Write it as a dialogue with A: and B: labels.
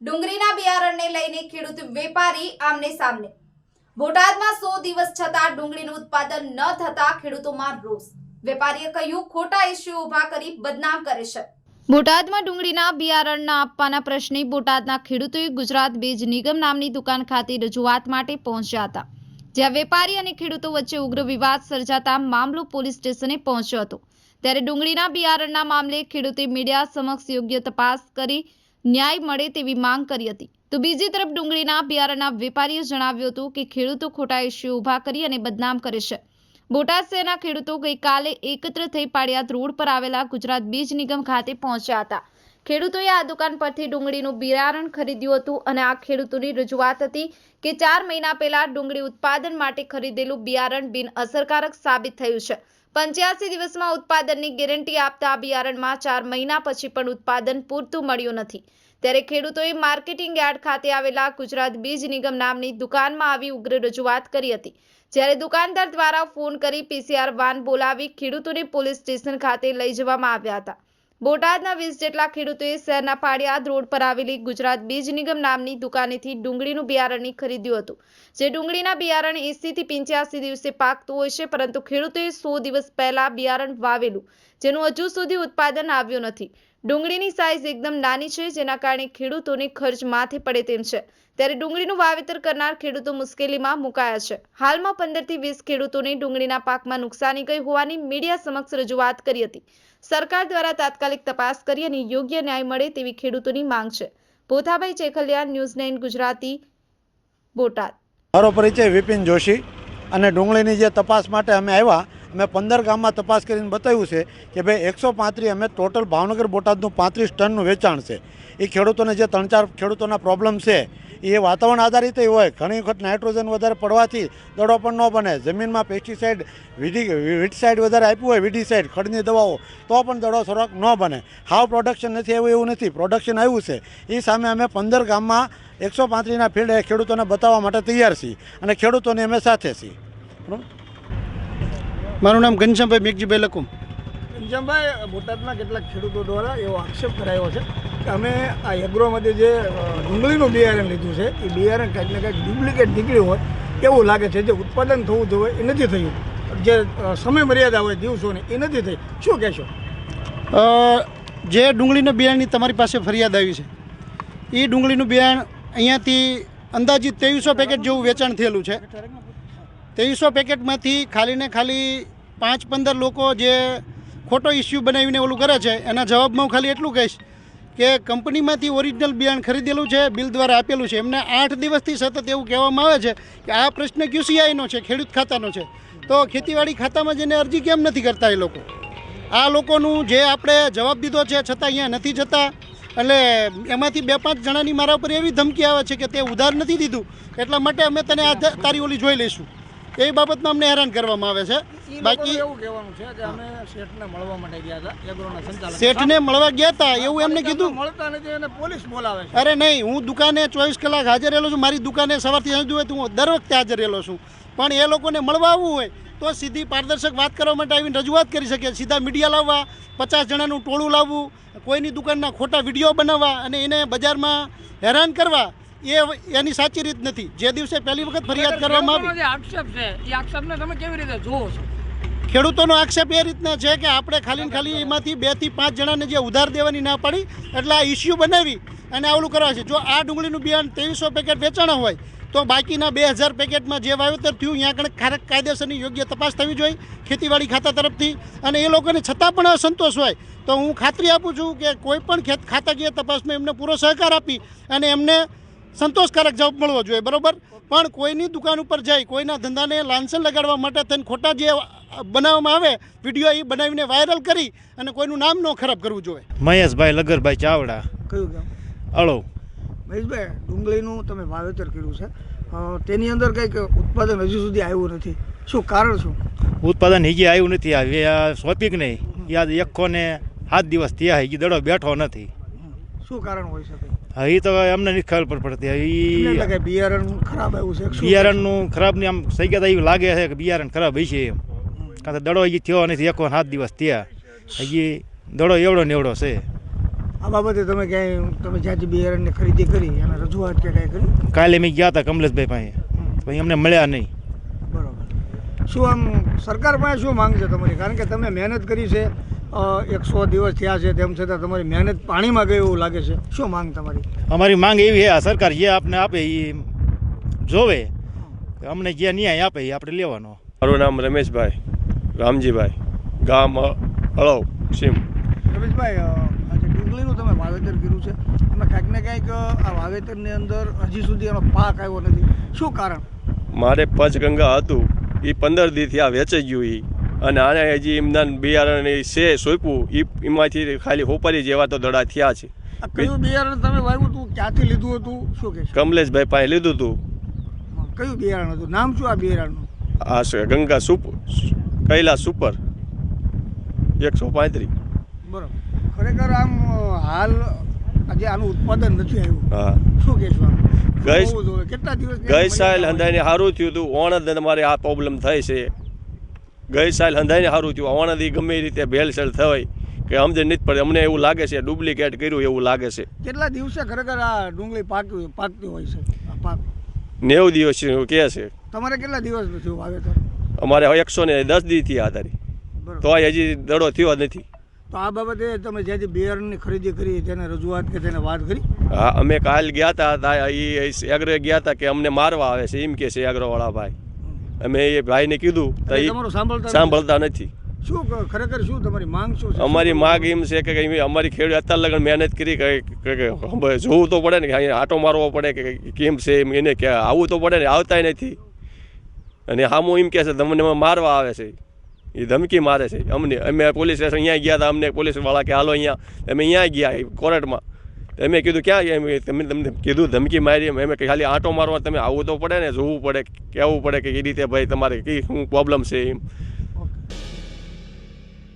A: ડુંગળીના બિયારણને લઈને ખેડૂત વેપારી આમને સામને। બોટાદમાં 100 દિવસ છતાં ડુંગળીનું ઉત્પાદન ન થતા ખેડૂતોમાં રોષ। વેપારીએ કહ્યું ખોટા ઇસ્યુ ઊભા કરી બદનામ કરે છે। બોટાદમાં ડુંગળીના બિયારણના આપવાના પ્રશ્ને બોટાદના ખેડૂતોએ ગુજરાત બીજ નિગમ નામની દુકાન ખાતે રજૂઆત માટે પહોંચ્યા હતા, જ્યાં વેપારી અને ખેડૂતો વચ્ચે ઉગ્ર વિવાદ સર્જાતા મામલો પોલીસ સ્ટેશને પહોંચ્યો હતો। ત્યારે ડુંગળીના બિયારણના મામલે ખેડૂતે મીડિયા સમક્ષ યોગ્ય તપાસ કરી ન્યાય મળે તેવી માંગ કરી હતી, તો બીજી તરફ ડુંગળીના બિયારણના વેપારીએ જણાવ્યું હતું કે ખેડૂતો ખોટા ઇસ્યુ ઊભા કરી અને બદનામ કરે છે। બોટાદ શહેરના ખેડૂતો ગઈકાલે એકત્ર થઈ પાળિયાદ રોડ પર આવેલા ગુજરાત બીજ નિગમ ખાતે પહોંચ્યા હતા। ખેડૂતોએ આ દુકાન પરથી ડુંગળીનું બિયારણ ખરીદ્યું હતું અને આ ખેડૂતોની રજૂઆત હતી કે 4 મહિના પહેલા ડુંગળી ઉત્પાદન માટે ખરીદેલું બિયારણ બિનઅસરકારક સાબિત થયું છે। 85 દિવસમાં ઉત્પાદનની ગેરંટી આપતા આ બિયારણમાં 4 મહિના પછી પણ ઉત્પાદન પૂરતું મળ્યું નથી। ત્યારે ખેડૂતોએ માર્કેટિંગ યાર્ડ ખાતે આવેલા ગુજરાત બીજ નિગમ નામની દુકાનમાં આવી ઉગ્ર રજૂઆત કરી હતી, જ્યારે દુકાનદાર દ્વારા ફોન કરી પીસીઆર વાન બોલાવી ખેડૂતોને પોલીસ સ્ટેશન ખાતે લઈ જવામાં આવ્યા હતા। બોટાદના 20 જેટલા ખેડૂતોએ શહેરના પાળિયાદ રોડ પર આવેલી ગુજરાત બીજ નિગમ નામની દુકાનેથી ડુંગળીનું બિયારણ ખરીદ્યું હતું, જે ડુંગળીના બિયારણ 80 થી 85 દિવસે પાકતું હોય છે, પરંતુ ખેડૂતોએ 100 દિવસ પહેલા બિયારણ વાવેલું, જેનું હજુ સુધી ઉત્પાદન આવ્યું નથી। ડુંગળીની સાઇઝ એકદમ નાની છે, જેના કારણે ખેડૂતોને ખર્ચ માથે પડે તેમ છે। ત્યારે ડુંગળીનું વાવેતર કરનાર ખેડૂતો મુશ્કેલીમાં મુકાયા છે। હાલમાં 15 થી 20 ખેડૂતોને ડુંગળીના પાકમાં નુકસાની ગઈ હોવાની મીડિયા સમક્ષ રજૂઆત કરી હતી। સરકાર દ્વારા તાત્કાલિક તપાસ કરી અને યોગ્ય ન્યાય મળે તેવી ખેડૂતોની માંગ છે। ભોથાભાઈ ચેખલિયા, ન્યૂઝ 9 ગુજરાતી, બોટાદ।
B: મારો પરિચય વિપિન જોશી અને ડુંગળીની જે તપાસ માટે અમે આવ્યા, અમે 15 ગામમાં તપાસ કરીને બતાવ્યું છે કે ભાઈ 135 અમે ટોટલ ભાવનગર બોટાદનું 35 ટનનું વેચાણ છે। એ ખેડૂતોને જે 3-4 ખેડૂતોના પ્રોબ્લેમ છે એ વાતાવરણ આધારિત હોય। ઘણી વખત નાઇટ્રોજન વધારે પડવાથી દડો પણ ન બને, જમીનમાં પેસ્ટિસાઇડ વીડસાઇડ વધારે આપ્યું હોય, વીડીસાઇડ ખડની દવાઓ, તો પણ દડો થોડોક ન બને। હાવ પ્રોડક્શન નથી આવ્યું એવું નથી, પ્રોડક્શન આવ્યું છે। એ સામે અમે 15 ગામમાં 135ના ફિલ્ડ ખેડૂતોને બતાવવા માટે તૈયાર છીએ અને ખેડૂતોની અમે સાથે છીએ।
C: મારું નામ ઘનશ્યામભાઈ મેઘજીભાઈ લકુમ।
D: ઘનશ્યામભાઈ, બોટાદના કેટલાક ખેડૂતો દ્વારા એવો આક્ષેપ કરાયો છે કે અમે આ એગ્રોમાંથી જે ડુંગળીનું બિયારણ લીધું છે એ બિયારણ કંઈક ને કંઈક ડુપ્લિકેટ નીકળ્યું હોય એવું લાગે છે। જે ઉત્પાદન થવું જોઈએ એ નથી થયું, જે સમય મર્યાદા હોય દિવસોની એ નથી થઈ। શું કહેશો?
C: જે ડુંગળીના બિયારણની તમારી પાસે ફરિયાદ આવી છે, એ ડુંગળીનું બિયારણ અહીંયાથી અંદાજિત 2300 પેકેટ જેવું વેચાણ થયેલું છે। 2300 પેકેટમાંથી ખાલી ને ખાલી 5-15 લોકો જે ખોટો ઇસ્યુ બનાવીને ઓલું કરે છે, એના જવાબમાં હું ખાલી એટલું કહીશ કે કંપનીમાંથી ઓરિજિનલ બિયારણ ખરીદેલું છે, બિલ દ્વારા આપેલું છે। એમને 8 દિવસથી સતત એવું કહેવામાં આવે છે કે આ પ્રશ્ન QCIનો છે, ખેડૂત ખાતાનો છે, તો ખેતીવાડી ખાતામાં જઈને અરજી કેમ નથી કરતા એ લોકો? આ લોકોનું જે આપણે જવાબ દીધો છે છતાં અહીંયા નથી જતા, એટલે એમાંથી 2-5 જણાની મારા ઉપર એવી ધમકી આવે છે કે તે ઉધાર નથી દીધું, એટલા માટે અમે તને આ તારી ઓલી જોઈ લઈશું, એ બાબતમાં અમને હેરાન કરવામાં આવે છે। બાકી
D: એવું કહેવાનું છે કે અમે શેઠને મળવા માટે ગયા હતા, એગ્રોના સંચાલક
C: શેઠને મળવા ગયા હતા એવું એમને કીધું,
D: મળતા નથી અને પોલીસ બોલાવે છે।
C: અરે નહીં, હું દુકાને 24 કલાક હાજર રહેલો છું, મારી દુકાને સવારથી સાંજ હોય તો હું દર વખતે હાજર રહેલો છું, પણ એ લોકોને મળવા આવવું હોય તો સીધી પારદર્શક વાત કરવા માટે આવીને રજૂઆત કરી શકે। સીધા મીડિયા લાવવા, 50 જણાનું ટોળું લાવવું, કોઈની દુકાનના ખોટા વિડીયો બનાવવા અને એને બજારમાં હેરાન કરવા, એની સાચી રીત નથી। જે દિવસે પહેલી વખત ફરિયાદ કરવામાં આવી,
D: આક્ષેપ છે એ આક્ષેપને તમે કેવી રીતે જોવો છો?
C: ખેડૂતોનો આક્ષેપ એ રીતના છે કે આપણે ખાલી ને ખાલી એમાંથી 2 થી 5 જણાને જે ઉધાર દેવાની ના પડી એટલે આ ઇસ્યુ બનાવી અને આવલું કરવા છે। જો આ ડુંગળીનું બિયારણ 2300 પેકેટ વેચાણા હોય તો બાકીના 2000 પેકેટમાં જે વાવેતર થયું અહીંયા કાયદેસરની યોગ્ય તપાસ થવી જોઈએ ખેતીવાડી ખાતા તરફથી, અને એ લોકોને છતાં પણ અસંતોષ હોય તો હું ખાતરી આપું છું કે કોઈ પણ ખાતાકીય તપાસમાં એમને પૂરો સહકાર આપી અને એમને સંતોષકારક જવાબ મળવો જોઈએ, બરાબર? પણ કોઈની દુકાન ઉપર જઈ કોઈના ધંધાને લાંછન લગાડવા માટે થઈને ખોટા જે બનાવવામાં આવે વિડીયો એ બનાવીને વાયરલ કરી અને કોઈનું નામ ન ખરાબ કરવું જોઈએ।
E: મહેશભાઈ લગરભાઈ ચાવડા,
D: કયું ગામ?
E: અળો।
D: મહેશભાઈ, ડુંગળીનું તમે વાવેતર કર્યું છે, તેની અંદર કંઈક ઉત્પાદન હજુ સુધી આવ્યું નથી, શું કારણ શું?
E: ઉત્પાદન હજી આવ્યું નથી, આ શોપિંગ નહીં, યાદ 107 દિવસ થયા, હજી દડો બેઠો નથી।
D: શું કારણ હોઈ શકે?
E: હા, એ તો અમને નથી ખબર પડતી।
D: બિયારણ ખરાબ આવ્યું છે,
E: બિયારણનું ખરાબની આમ સૈયદ એવું લાગે છે કે બિયારણ ખરાબ હશે એમ, કારણ કે દડો હજી થયો નથી, 107 દિવસ થયા, હજી દડો એવડો ને એવડો છે।
D: આ બાબતે તમે જ્યાંથી બિયારણની ખરીદી કરી એના રજૂઆત કે કાંઈ કરી?
E: કાલે મેં ગયા હતા કમલેશભાઈ પાસે, પછી અમને મળ્યા નહીં.
D: બરાબર. શું આમ સરકાર પાસે શું માંગ છે તમારી? કારણ કે તમે મહેનત કરી છે, 100 દિવસ થયા છે, તેમ છતાં તમારી મહેનત પાણીમાં ગઈ એવું લાગે છે. શું માંગ તમારી?
E: અમારી માંગ એવી છે, આ સરકાર જે આપને આપે એ જોવે, અમને જે ન્યાય આપે એ આપણે લેવાનો.
F: મારું નામ રમેશભાઈ રામજીભાઈ, ગામ હળવ સીમ.
D: રમેશભાઈ, આજે ડુંગળીનું તમે વાવેતર કર્યું છે, એમાં કાંઈક ને કાંઈક આ વાવેતરની અંદર હજી સુધી એનો પાક આવ્યો નથી. શું કારણ?
F: મારે પંચગંગા હતું એ 15 દીથી આ વેચાઈ ગયું એ, અને આને હજી એમના બિયારણ છે સોંપ્યું એમાંથી ખાલી હોપારી જેવા તો દડા થયા છે.
D: આ કયું બિયારણ તમે વાવ્યું હતું, ક્યાંથી લીધું હતું, શું કહેશો?
F: કમલેશભાઈ પાસે લીધું હતું.
D: કયું બિયારણ હતું? નામ શું આ બિયારણનું?
F: આ છે ગંગા કૈલાસ સુપર 135.
D: બરાબર. ખરેખર આમ હાલ આજે આનું ઉત્પાદન નથી આવ્યું.
F: હા,
D: શું કહેશો આમ?
F: ગઈ
D: હોવું જોઈએ. કેટલા દિવસ
F: ગઈ સાલ હંધાઈને સારું થયું હતું, ઓણદ અમારે આ પ્રોબ્લેમ થાય છે. ગઈ સાલ હંધાઈને સારું થયું, ઓણદ એ ગમે એ રીતે ભેળસેળ થાય કે સમજ નથી પડે. અમને એવું લાગે છે ડુપ્લિકેટ કર્યું એવું લાગે છે.
D: કેટલા દિવસે ખરેખર આ ડુંગળી પાકતી હોય છે? આ પાક
F: 90 દિવસ કહે છે.
D: તમારે કેટલા દિવસ થયું વાવેતર?
F: અમારે 110 દી થયા હતા,
D: બરાબર.
F: તો હજી દડો થયો નથી.
D: તો આ બાબતે તમે જ્યાંથી બિયારણની ખરીદી કરી તેને રજૂઆત કે તેને વાત કરી?
F: હા, અમે કાલ ગયા હતા એ એગ્રો ગયા હતા કે અમને મારવા આવે છે એમ કે છે એગ્રોવાળા ભાઈ. અમે એ ભાઈને કીધું તો એ
D: તમારું
F: સાંભળતા નથી.
D: શું ખરેખર શું તમારી માંગ શું છે?
F: અમારી માગ એમ છે કે અમારી ખેડૂત અત્યાર લગન મહેનત કરી કે જોવું તો પડે ને કે અહીંયા આટો મારવો પડે કે કેમ છે એમ, એને કે આવવું તો પડે ને, આવતાય નથી. અને સામું એમ કહે છે તમને મારવા આવે છે, એ ધમકી મારે છે અમને. અમે પોલીસ સ્ટેશન અહીંયા ગયા હતા, અમને પોલીસવાળા કે હાલો અહીંયા. અમે અહીંયા ગયા કોર્ટમાં. અમે કીધું ક્યાં તમે તમને કીધું ધમકી મારી? અમે ખાલી આંટો મારવા, તમે આવવું તો પડે ને, જોવું પડે, કહેવું પડે કે એ રીતે ભાઈ તમારે કઈ શું પ્રોબ્લેમ છે એમ.